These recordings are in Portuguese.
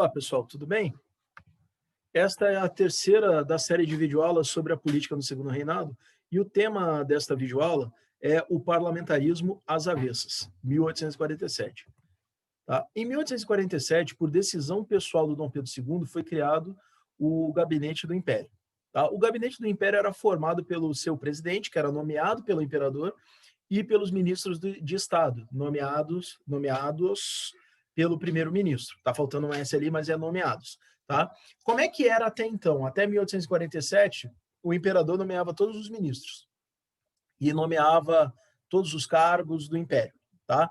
Olá, pessoal, tudo bem? Esta é a terceira da série de videoaulas sobre a política no Segundo Reinado, e o tema desta videoaula é o parlamentarismo às avessas, 1847. Tá? Em 1847, por decisão pessoal do Dom Pedro II, foi criado o Gabinete do Império. Tá? O Gabinete do Império era formado pelo seu presidente, que era nomeado pelo imperador, e pelos ministros de Estado, nomeados pelo primeiro-ministro. Está faltando um S ali, mas é nomeados. Tá? Como é que era até então? Até 1847, o imperador nomeava todos os ministros e nomeava todos os cargos do império. Tá?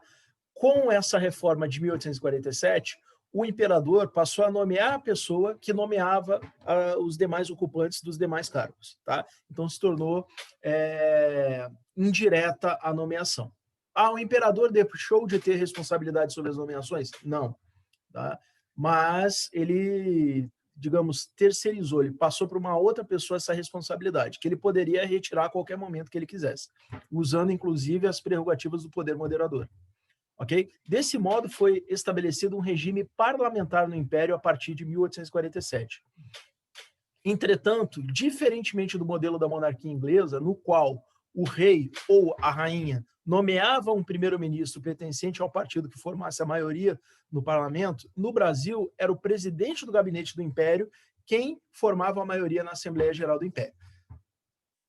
Com essa reforma de 1847, o imperador passou a nomear a pessoa que nomeava os demais ocupantes dos demais cargos. Tá? Então, se tornou indireta a nomeação. O imperador deixou de ter responsabilidade sobre as nomeações? Não. Tá? Mas ele, digamos, terceirizou, ele passou para uma outra pessoa essa responsabilidade, que ele poderia retirar a qualquer momento que ele quisesse, usando, inclusive, as prerrogativas do poder moderador. Okay? Desse modo, foi estabelecido um regime parlamentar no Império a partir de 1847. Entretanto, diferentemente do modelo da monarquia inglesa, no qual o rei ou a rainha nomeava um primeiro-ministro pertencente ao partido que formasse a maioria no parlamento, no Brasil era o presidente do gabinete do Império quem formava a maioria na Assembleia Geral do Império.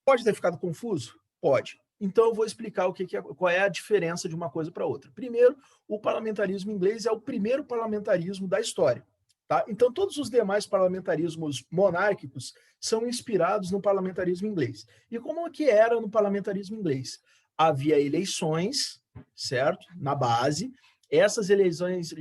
Pode ter ficado confuso? Pode. Então, eu vou explicar qual é a diferença de uma coisa para outra. Primeiro, o parlamentarismo inglês é o primeiro parlamentarismo da história. Tá? Então, todos os demais parlamentarismos monárquicos são inspirados no parlamentarismo inglês. E como é que era no parlamentarismo inglês? Havia eleições, certo? Na base. Essas eleições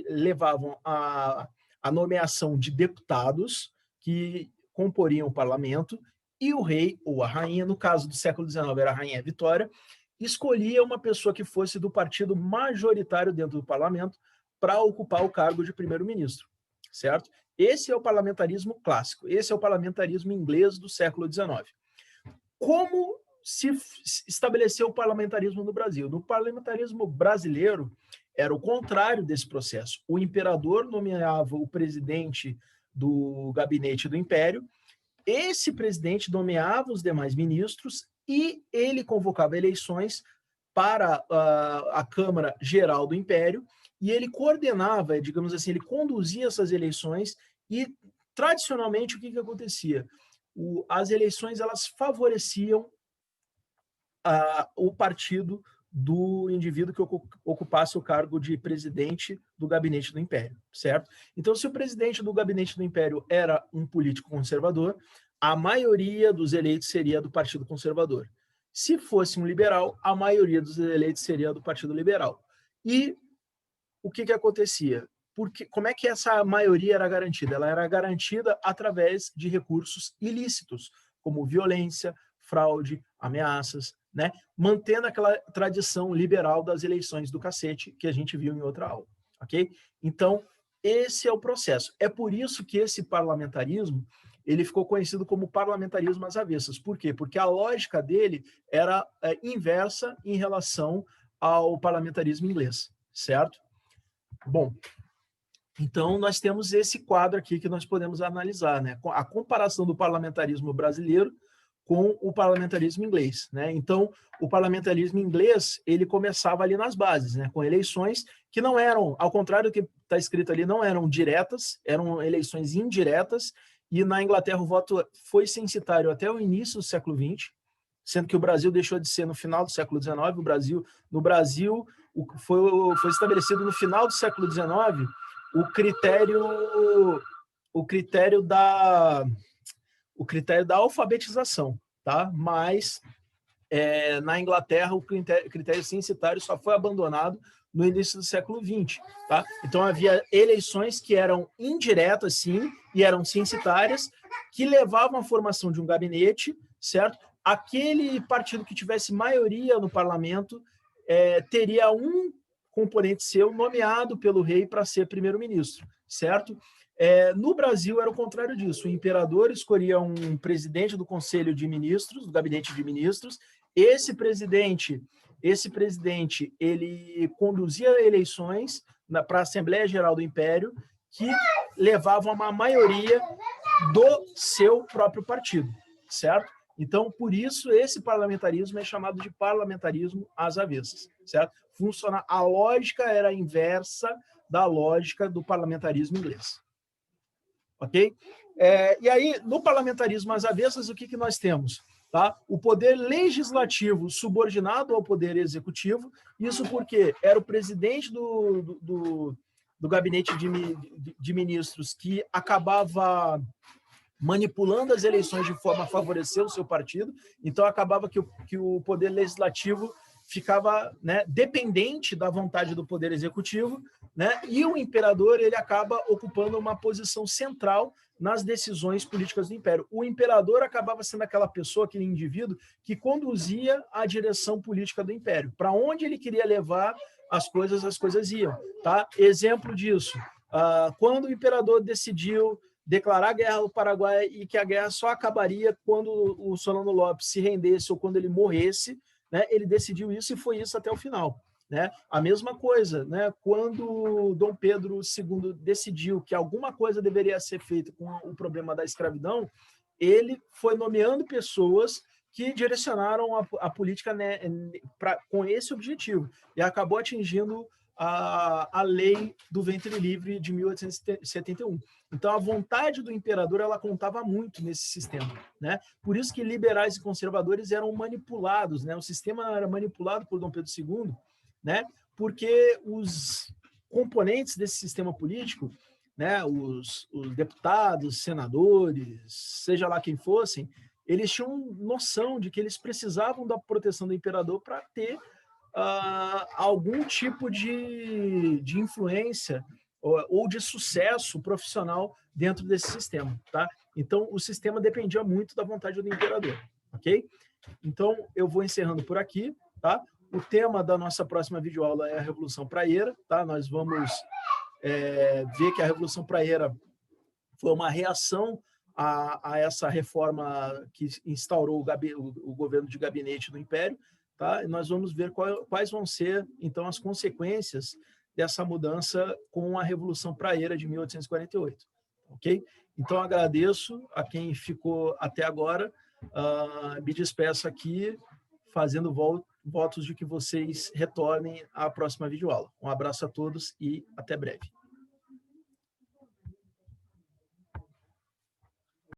levavam à nomeação de deputados que comporiam o parlamento, e o rei ou a rainha, no caso do século XIX era a rainha Vitória, escolhia uma pessoa que fosse do partido majoritário dentro do parlamento para ocupar o cargo de primeiro-ministro, certo? Esse é o parlamentarismo clássico, esse é o parlamentarismo inglês do século XIX. Como se estabeleceu o parlamentarismo no Brasil? No parlamentarismo brasileiro, era o contrário desse processo. O imperador nomeava o presidente do gabinete do Império, esse presidente nomeava os demais ministros e ele convocava eleições para a Câmara Geral do Império e ele coordenava, digamos assim, ele conduzia essas eleições e, tradicionalmente, o que acontecia? As eleições, elas favoreciam o partido do indivíduo que ocupasse o cargo de presidente do gabinete do Império, certo? Então, se o presidente do gabinete do Império era um político conservador, a maioria dos eleitos seria do Partido Conservador. Se fosse um liberal, a maioria dos eleitos seria do Partido Liberal. E o que acontecia? Como é que essa maioria era garantida? Ela era garantida através de recursos ilícitos, como violência, fraude, ameaças, né? Mantendo aquela tradição liberal das eleições do cacete que a gente viu em outra aula, ok? Então, esse é o processo. É por isso que esse parlamentarismo ele ficou conhecido como parlamentarismo às avessas. Por quê? Porque a lógica dele era inversa em relação ao parlamentarismo inglês, certo? Bom, então nós temos esse quadro aqui que nós podemos analisar, né? A comparação do parlamentarismo brasileiro com o parlamentarismo inglês, né? Então, o parlamentarismo inglês, ele começava ali nas bases, né? Com eleições que não eram, ao contrário do que está escrito ali, não eram diretas, eram eleições indiretas, e na Inglaterra o voto foi censitário até o início do século XX, sendo que o Brasil deixou de ser no final do século XIX, no Brasil foi estabelecido no final do século XIX o critério da alfabetização, tá? Mas na Inglaterra o critério censitário só foi abandonado no início do século XX, tá? Então havia eleições que eram indiretas, sim, e eram censitárias, que levavam à formação de um gabinete, certo? Aquele partido que tivesse maioria no parlamento teria um componente seu nomeado pelo rei para ser primeiro-ministro, certo? No Brasil era o contrário disso. O imperador escolhia um presidente do Conselho de Ministros, do Gabinete de Ministros. Esse presidente, ele conduzia eleições para a Assembleia Geral do Império, que levavam a uma maioria do seu próprio partido, certo? Então, por isso, esse parlamentarismo é chamado de parlamentarismo às avessas, certo? Funciona, a lógica era inversa da lógica do parlamentarismo inglês, ok? E aí, no parlamentarismo às avessas, o que nós temos? Tá? O poder legislativo subordinado ao poder executivo, isso porque era o presidente do gabinete de ministros que acabava manipulando as eleições de forma a favorecer o seu partido, então acabava que o poder legislativo ficava, né, dependente da vontade do poder executivo, né, e o imperador ele acaba ocupando uma posição central nas decisões políticas do império. O imperador acabava sendo aquela pessoa, aquele indivíduo que conduzia a direção política do império. Para onde ele queria levar as coisas iam. Tá? Exemplo disso, quando o imperador decidiu declarar guerra ao Paraguai e que a guerra só acabaria quando o Solano Lopes se rendesse ou quando ele morresse, né, ele decidiu isso e foi isso até o final. Né? A mesma coisa, né, quando Dom Pedro II decidiu que alguma coisa deveria ser feita com o problema da escravidão, ele foi nomeando pessoas que direcionaram a política, né, com esse objetivo e acabou atingindo a lei do ventre livre de 1871. Então, a vontade do imperador ela contava muito nesse sistema. Né? Por isso que liberais e conservadores eram manipulados. Né? O sistema era manipulado por Dom Pedro II, né? Porque os componentes desse sistema político, né? os deputados, senadores, seja lá quem fossem, eles tinham noção de que eles precisavam da proteção do imperador para ter algum tipo de influência ou de sucesso profissional dentro desse sistema, tá? Então, o sistema dependia muito da vontade do imperador, ok? Então, eu vou encerrando por aqui, tá? O tema da nossa próxima videoaula é a Revolução Praieira, tá? Nós vamos ver que a Revolução Praieira foi uma reação a essa reforma que instaurou o governo de gabinete do Império, tá? E nós vamos ver quais vão ser, então, as consequências dessa mudança com a Revolução Praieira de 1848, ok? Então, agradeço a quem ficou até agora, me despeço aqui, fazendo votos de que vocês retornem à próxima videoaula. Um abraço a todos e até breve.